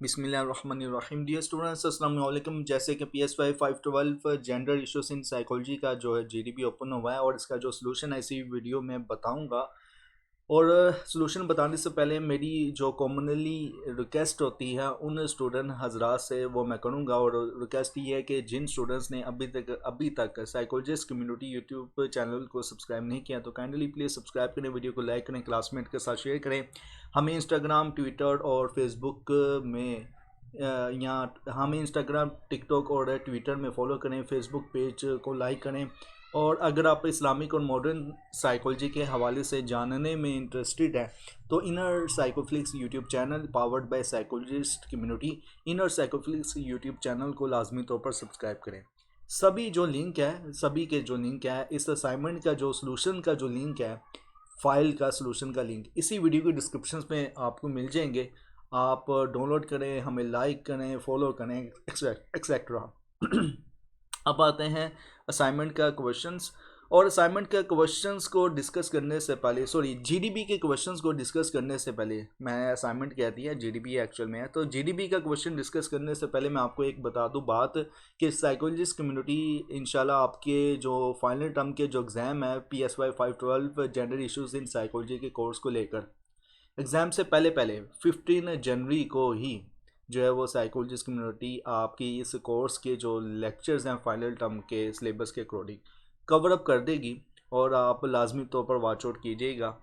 बिस्मिल्लाहिर्रहमानिर्रहीम। Dear students, अस्सलाम वालेकुम। जैसे कि PSY 512 gender issues in psychology का जो है GDB ओपन हुआ है और इसका जो सोल्यूशन है इसी वीडियो में बताऊंगा। और सोल्यूशन बताने से पहले मेरी जो कॉमनली रिक्वेस्ट होती है उन स्टूडेंट हजरात से वो मैं करूँगा। और रिक्वेस्ट ये है कि जिन स्टूडेंट्स ने अभी तक साइकोलॉजिस्ट कम्युनिटी यूट्यूब चैनल को सब्सक्राइब नहीं किया तो काइंडली प्लीज़ सब्सक्राइब करें, वीडियो को लाइक करें, क्लासमेट के साथ शेयर करें। हमें इंस्टाग्राम, ट्विटर और फेसबुक में हमें इंस्टाग्राम, टिकटॉक और ट्विटर में फॉलो करें, फेसबुक पेज को लाइक करें। और अगर आप इस्लामिक और मॉडर्न साइकोलॉजी के हवाले से जानने में इंटरेस्टेड हैं तो Inner Psychoflix YouTube channel powered by psychologist community, Inner Psychoflix YouTube channel को लाजमी तौर पर सब्सक्राइब करें। सभी के जो लिंक है इस असाइनमेंट का जो सोल्यूशन का जो लिंक है, फाइल का सोल्यूशन का लिंक इसी वीडियो के डिस्क्रिप्शन में आपको मिल जाएंगे। आप डाउनलोड करें, हमें लाइक करें, फॉलो करें, एक्सेट्रा। अब आते हैं असाइनमेंट का क्वेश्चंस। और असाइनमेंट का क्वेश्चंस को डिस्कस करने से पहले जीडीबी के क्वेश्चंस को डिस्कस करने से पहले मैं असाइनमेंट कहती है जीडीबी एक्चुअल में है, तो जीडीबी का क्वेश्चन डिस्कस करने से पहले मैं आपको एक बता दूं बात कि साइकोलॉजिस्ट कम्युनिटी इंशाल्लाह आपके जो फाइनल टर्म के जो एग्ज़ाम है PSY 512 gender issues in psychology के कोर्स को लेकर, एग्ज़ाम से पहले पहले 15 जनवरी को ही जो है वो साइकोलॉजिस्ट कम्युनिटी आपकी इस कोर्स के जो लेक्चर्स हैं फाइनल टर्म के सिलेबस के अकॉर्डिंग कवर अप कर देगी और आप लाजमी तौर पर वॉच आउट कीजिएगा।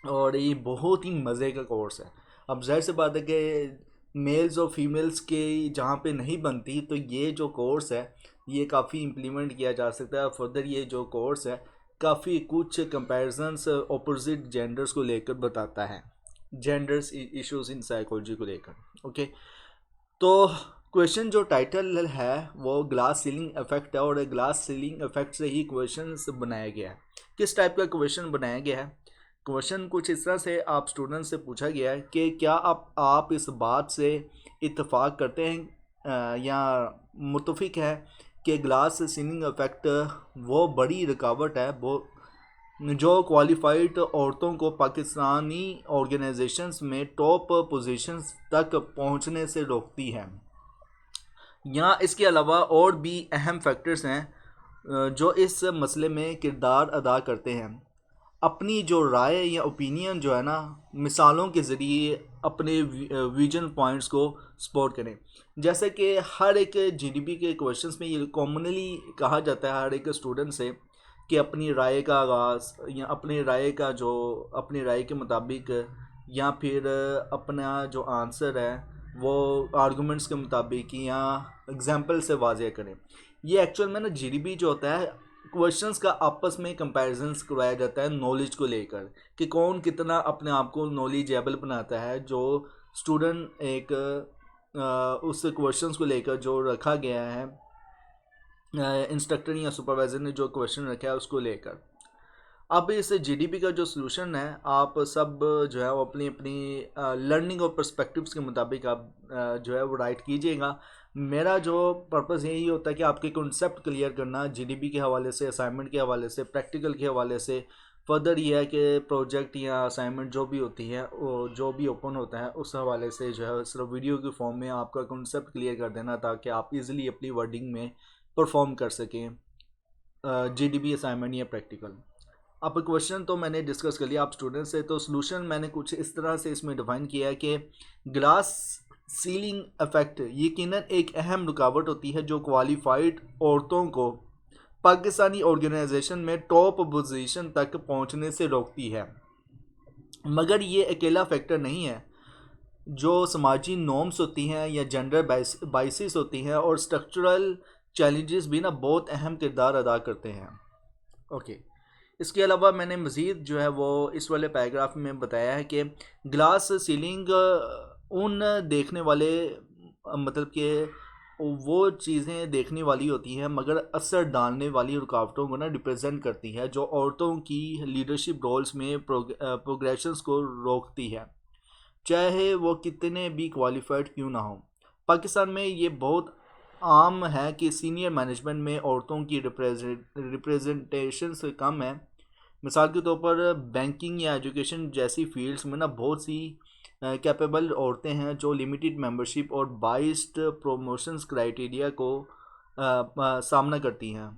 और ये बहुत ही मज़े का कोर्स है। अब ज़ाहिर सी बात है कि मेल्स और फीमेल्स के जहाँ पे नहीं बनती तो ये जो कोर्स है ये काफ़ी इम्प्लीमेंट किया जा सकता है। फर्दर ये जो कोर्स है काफ़ी कुछ कंपैरिजंस अपोजिट जेंडर्स को लेकर बताता है, जेंडर्स इश्यूज इन साइकोलॉजी को लेकर। ओके, तो क्वेश्चन जो टाइटल है वो ग्लास सीलिंग इफेक्ट है और ग्लास सीलिंग इफेक्ट से ही क्वेश्चन बनाया गया है। किस टाइप का क्वेश्चन बनाया गया है? क्वेश्चन कुछ इस तरह से आप स्टूडेंट से पूछा गया है कि क्या आप इस बात से इत्तेफाक करते हैं या मुतफिक है कि ग्लास सीलिंग इफेक्ट वो बड़ी रुकावट है वो जो क्वालिफाइड औरतों को पाकिस्तानी ऑर्गेनाइजेशंस में टॉप पोजीशंस तक पहुंचने से रोकती है। यहाँ इसके अलावा और भी अहम फैक्टर्स हैं जो इस मसले में किरदार अदा करते हैं। अपनी जो राय या ओपिनियन जो है ना, मिसालों के ज़रिए अपने विजन पॉइंट्स को सपोर्ट करें। जैसे कि हर एक जीडीपी के क्वेश्चंस में ये कॉमनली कहा जाता है हर एक स्टूडेंट से कि अपनी राय का आगाज़ या अपनी राय के मुताबिक या फिर अपना जो आंसर है वो आर्गूमेंट्स के मुताबिक या एग्जाम्पल से वाज़ेह करें। ये एक्चुअल में ना जीडीपी जो होता है क्वेश्चंस का आपस में कंपैरिजंस करवाया जाता है नॉलेज को लेकर कि कौन कितना अपने आप को नॉलेजेबल बनाता है। जो स्टूडेंट एक उस क्वेश्चंस को लेकर जो रखा गया है इंस्ट्रक्टर या सुपरवाइज़र ने जो क्वेश्चन रखा है उसको लेकर। अब इस जीडीपी का जो सलूशन है आप सब जो है वो अपनी अपनी लर्निंग और पर्सपेक्टिव्स के मुताबिक आप जो है वो राइट कीजिएगा। मेरा जो पर्पज़ यही होता है कि आपके कॉन्सेप्ट क्लियर करना जीडीपी के हवाले से, असाइनमेंट के हवाले से, प्रैक्टिकल के हवाले से। फर्दर ये है कि प्रोजेक्ट या असाइनमेंट जो भी होती है वो जो भी ओपन होता है उस हवाले से जो है सिर्फ वीडियो के फॉर्म में आपका कॉन्सेप्ट क्लियर कर देना ताकि आप इजीली अपनी वर्डिंग में परफॉर्म कर सकें जीडीपी असाइनमेंट या प्रैक्टिकल। अब क्वेश्चन तो मैंने डिस्कस कर लिया आप स्टूडेंट से, तो सॉल्यूशन मैंने कुछ इस तरह से इसमें डिफाइन किया है कि ग्लास सीलिंग इफेक्ट यकीनन एक अहम रुकावट होती है जो क्वालिफाइड औरतों को पाकिस्तानी ऑर्गेनाइजेशन में टॉप पोजीशन तक पहुंचने से रोकती है। मगर ये अकेला फैक्टर नहीं है। जो समाजी नॉर्म्स होती हैं या जेंडर बाइसिस होती हैं और स्ट्रक्चरल चैलेंजेस भी ना बहुत अहम किरदार अदा करते हैं। ओके, इसके अलावा मैंने मज़ीद जो है वो इस वाले पैराग्राफ में बताया है कि ग्लास सीलिंग उन देखने वाले मतलब कि वो चीज़ें देखने वाली होती हैं मगर असर डालने वाली रुकावटों को ना रिप्रेजेंट करती है जो औरतों की लीडरशिप रोल्स में प्रोग्रेशंस को रोकती है, चाहे वो कितने भी क्वालिफाइड क्यों ना हो। पाकिस्तान में ये बहुत आम है कि सीनियर मैनेजमेंट में औरतों की रिप्रेजेंटेशन से कम है। मिसाल के तौर पर बैंकिंग या एजुकेशन जैसी फील्ड्स में ना बहुत सी कैपेबल औरतें हैं जो लिमिटेड मेंबरशिप और बाइस्ड प्रमोशंस क्राइटेरिया को सामना करती हैं।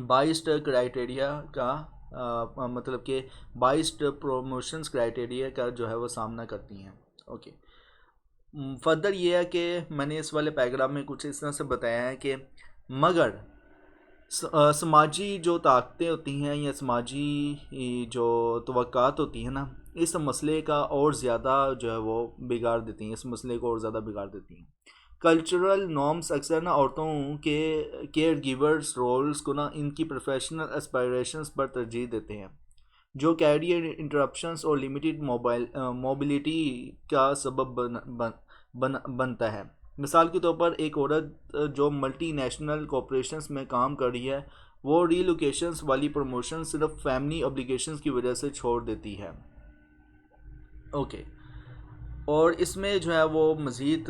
बाइस्ड क्राइटेरिया का मतलब कि बाइस्ड प्रमोशंस क्राइटेरिया का जो है वो सामना करती हैं। ओके, फर्दर ये है कि मैंने इस वाले पैराग्राफ में कुछ इस तरह से बताया है कि मगर समाजी जो ताकतें होती हैं या समाजी जो तवक्कात होती हैं ना, इस मसले का और ज़्यादा जो है वो बिगाड़ देती हैं, इस मसले को और ज़्यादा बिगाड़ देती हैं। कल्चरल नॉर्म्स अक्सर ना औरतों के केयर गिवर्स रोल्स को ना इनकी प्रोफेशनल एस्पायरेशंस पर तरजीह देते हैं, जो कैरियर इंटरप्शंस और लिमिटेड मोबिलिटी का सबब बनता है। मिसाल के तौर पर एक औरत जो मल्टीनेशनल कॉरपोरेशंस में काम कर रही है, वो रीलोकेशंस वाली प्रमोशन सिर्फ फैमिली ऑब्लिगेशंस की वजह से छोड़ देती है। ओके, और इसमें जो है वो मज़ीद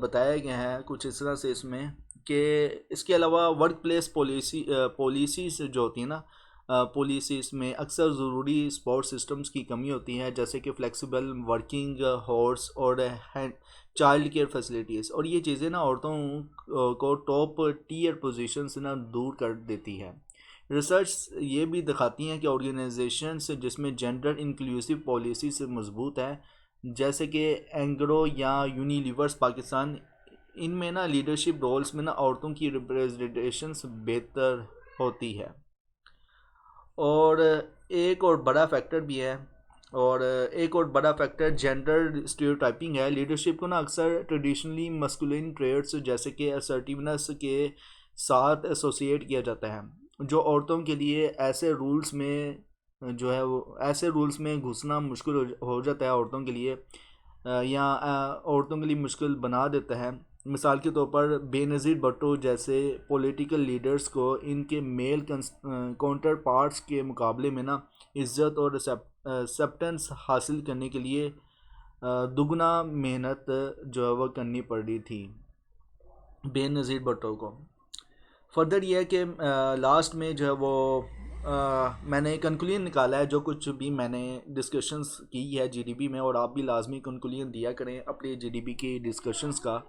बताया गया है कुछ इस तरह से इसमें कि इसके अलावा वर्क प्लेस पॉलिसीज़ जो होती हैं ना, पॉलिसीज़ में अक्सर ज़रूरी सपोर्ट सिस्टम्स की कमी होती है, जैसे कि फ्लेक्सिबल वर्किंग हॉर्स और चाइल्ड केयर फैसिलिटीज़, और ये चीज़ें ना औरतों को टॉप टीयर पोजीशन से ना दूर कर देती है। रिसर्च ये भी दिखाती हैं कि ऑर्गेनाइजेशंस जिसमें जेंडर इंक्लूसिव पॉलिसी से मजबूत है, जैसे कि एंग्रो या यूनिलीवर्स पाकिस्तान, इनमें ना लीडरशिप रोल्स में ना औरतों की रिप्रेजेंटेशंस बेहतर होती है। और एक और बड़ा फैक्टर भी है, और एक और बड़ा फैक्टर जेंडर स्टीरियोटाइपिंग है। लीडरशिप को ना अक्सर ट्रेडिशनली मस्कुलिन ट्रेड्स जैसे कि असर्टिवनेस के साथ एसोसिएट किया जाता है, जो औरतों के लिए ऐसे रूल्स में जो है वो ऐसे रूल्स में घुसना मुश्किल हो जाता है औरतों के लिए, या औरतों के लिए मुश्किल बना देता है। मिसाल के तौर पर बेनज़ीर भुट्टो जैसे पॉलिटिकल लीडर्स को इनके मेल काउंटर पार्ट्स के मुकाबले में ना इज़्ज़त और एक्सेप्टेंस हासिल करने के लिए दुगना मेहनत जो है वह करनी पड़ रही थी बेनज़ीर भुट्टो को। फर्दर ये है कि लास्ट में जो है वो मैंने कंक्लूजन निकाला है, जो कुछ भी मैंने डिस्कशंस की है जीडीपी में, और आप भी लाजमी कंक्लूजन दिया करें अपने जीडीपी की डिस्कशंस का,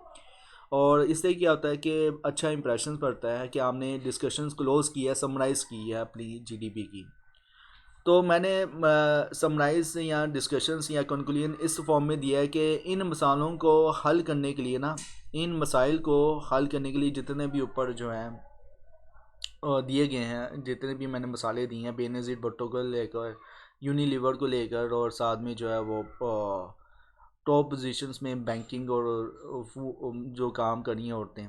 और इससे क्या होता है कि अच्छा इंप्रेशन पड़ता है कि आपने डिस्कशंस क्लोज़ किया, समराइज़ की है अपनी जीडीपी की। तो मैंने समराइज़ या डिस्कशंस या कंक्लूजन इस फॉर्म में दिया है कि इन मसालों को हल करने के लिए ना, इन मसाइल को हल करने के लिए जितने भी ऊपर जो हैं दिए गए हैं, जितने भी मैंने मसाले दिए हैं बेनज़ीर भुट्टो को लेकर, यूनिलीवर को लेकर, और साथ में जो है वो टॉप पोजीशंस में बैंकिंग और जो काम कर रही हैं औरतें,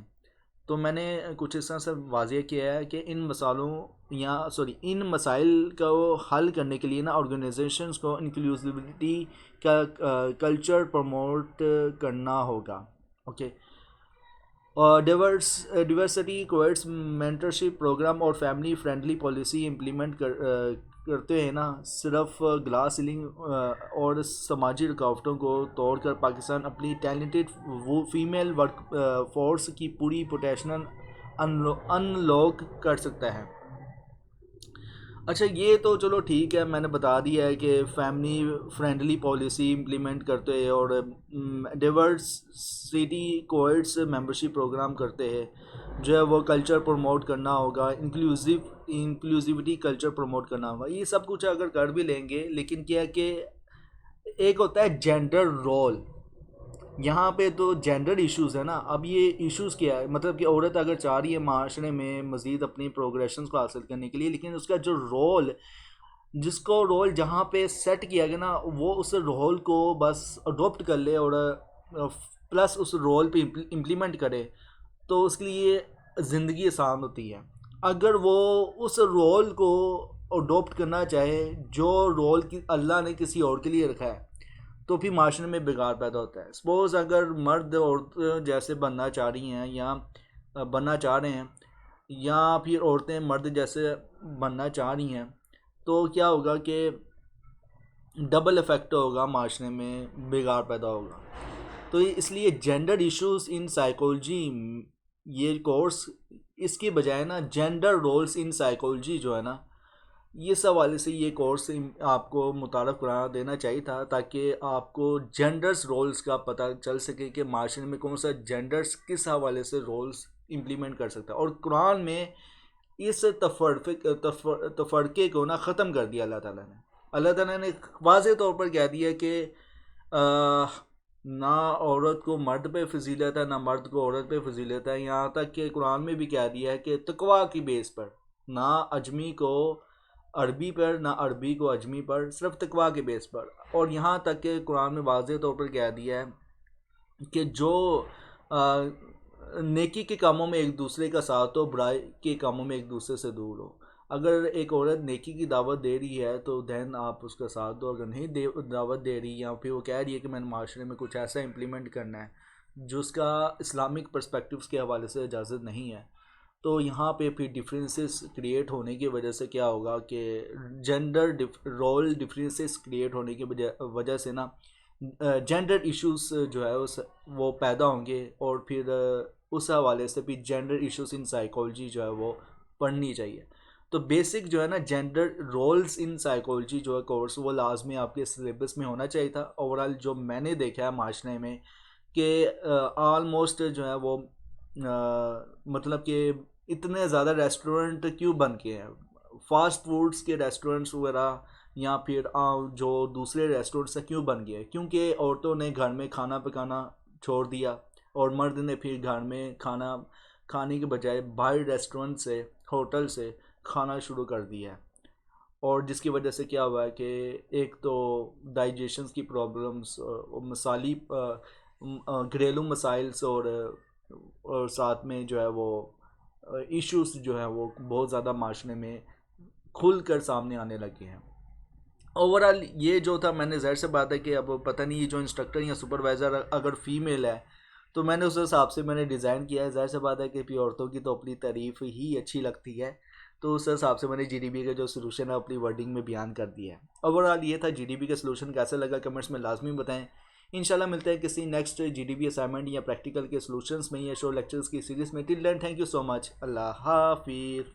तो मैंने कुछ इस तरह से वाज़ेह किया है कि इन मसालों या इन मसाइल को हल करने के लिए ना ऑर्गेनाइजेशंस को इंक्लूसिविटी का कल्चर प्रमोट करना होगा। ओके, और डिवर्सिटी कोर्ट्स मेंटरशिप प्रोग्राम और फैमिली फ्रेंडली पॉलिसी इम्प्लीमेंट करते हैं ना, सिर्फ ग्लास सीलिंग और समाजी रुकावटों को तोड़कर पाकिस्तान अपनी टैलेंटेड फीमेल वर्क फोर्स की पूरी पोटेंशियल अनलॉक कर सकता है। अच्छा, ये तो चलो ठीक है, मैंने बता दिया है कि फैमिली फ्रेंडली पॉलिसी इम्प्लीमेंट करते हैं और डाइवर्सिटी कोर्ट्स मेंबरशिप प्रोग्राम करते हैं, जो है वो कल्चर प्रमोट करना होगा, इंक्लूसिविटी कल्चर प्रमोट करना होगा। ये सब कुछ अगर कर भी लेंगे, लेकिन क्या है कि एक होता है जेंडर रोल, यहाँ पे तो जेंडर इश्यूज़ है ना। अब ये इश्यूज़ क्या है, मतलब कि औरत अगर चाह रही है माशरे में मज़ीद अपनी प्रोग्रेशन को हासिल करने के लिए, लेकिन उसका जो रोल, जिसको रोल जहाँ पे सेट किया गया ना, वो उस रोल को बस अडोप्ट कर ले और प्लस उस रोल पे इम्प्लीमेंट करे, तो उसके लिए ज़िंदगी आसान होती है। अगर वो उस रोल को अडोप्ट करना चाहे जो रोल की अल्लाह ने किसी और के लिए रखा है, तो फिर माशरे में बिगाड़ पैदा होता है। सपोज़ अगर मर्द औरत जैसे बनना चाह रही हैं या बनना चाह रहे हैं, या फिर औरतें मर्द जैसे बनना चाह रही हैं, तो क्या होगा कि डबल इफ़ेक्ट होगा, माशरे में बिगाड़ पैदा होगा। तो इसलिए जेंडर इश्यूज़ इन साइकोलॉजी, ये कोर्स, इसके बजाय ना जेंडर रोल्स इन साइकोलॉजी जो है ना, इस हवाले से ये कोर्स आपको मुतारफ़ करा देना चाहिए था, ताकि आपको जेंडर्स रोल्स का पता चल सके कि माशरे में कौन सा जेंडर्स किस हवाले से रोल्स इम्प्लीमेंट कर सकता है। और कुरान में इस तफरके को ना ख़त्म कर दिया अल्लाह ताला ने वाज़े तौर पर कह दिया कि ना औरत को मर्द पे फजीलत है, ना मर्द को औरत पे फजीलत है। यहाँ तक कि कुरान में भी कह दिया है कि तकवा की बेस पर, ना अजमी को अरबी पर, ना अरबी को अजमी पर, सिर्फ तकवा के बेस पर। और यहाँ तक कि कुरान में वाज़े तौर पर कह दिया है कि जो नेकी के कामों में एक दूसरे का साथ हो, बुराई के कामों में एक दूसरे से दूर हो। अगर एक औरत नेकी की दावत दे रही है तो दैन आप उसका साथ दो। अगर नहीं दावत दे रही, या फिर वो कह रही है कि मैंने माशरे में कुछ ऐसा इम्प्लीमेंट करना है जो उसका इस्लामिक पर्सपेक्टिव्स के हवाले से इजाज़त नहीं है, तो यहाँ पे फिर डिफरेंसेस क्रिएट होने की वजह से क्या होगा कि जेंडर रोल डिफरेंसेस क्रिएट होने की वजह से ना जेंडर इश्यूज जो है वो पैदा होंगे। और फिर उस हवाले से भी जेंडर इश्यूज इन साइकोलॉजी जो है वो पढ़नी चाहिए। तो बेसिक जो है ना जेंडर रोल्स इन साइकोलॉजी जो है कोर्स, वो लाजमी आपके सिलेबस में होना चाहिए था। ओवरऑल जो मैंने देखा है माशरे में कि ऑलमोस्ट जो है वो मतलब कि इतने ज़्यादा रेस्टोरेंट क्यों बन के हैं, फास्ट फूड्स के रेस्टोरेंट्स वगैरह, या फिर जो दूसरे रेस्टोरेंट्स हैं क्यों बन गए, क्योंकि औरतों ने घर में खाना पकाना छोड़ दिया और मर्द ने फिर घर में खाना खाने के बजाय बाहर रेस्टोरेंट से, होटल से खाना शुरू कर दिया है। और जिसकी वजह से क्या हुआ है कि एक तो डाइजेशन की प्रॉब्लम्स, मसाली घरेलू मसाइल्स, और साथ में जो है वो इश्यूज जो है वो बहुत ज़्यादा माशरे में खुल कर सामने आने लगे हैं। ओवरऑल ये जो था, मैंने ज़ाहिर से बात है कि अब पता नहीं ये जो इंस्ट्रक्टर या सुपरवाइज़र अगर फीमेल है तो मैंने उस हिसाब से मैंने डिज़ाइन किया है। ज़ाहिर सी बात है कि फिर औरतों की तो अपनी तारीफ़ ही अच्छी लगती है, तो उस हिसाब से मैंने जीडीबी का जो सलूशन है अपनी वर्डिंग में बयान कर दिया है। ओवरऑल ये था जीडीबी का सलूशन। कैसा लगा कमेंट्स में लाजमी बताएं। इंशाल्लाह मिलते हैं किसी नेक्स्ट जीडीबी असाइनमेंट या प्रैक्टिकल के सलूशंस में या शो लेक्चर्स की सीरीज़ में। Till then thank you so much. अल्लाह हाफिज़।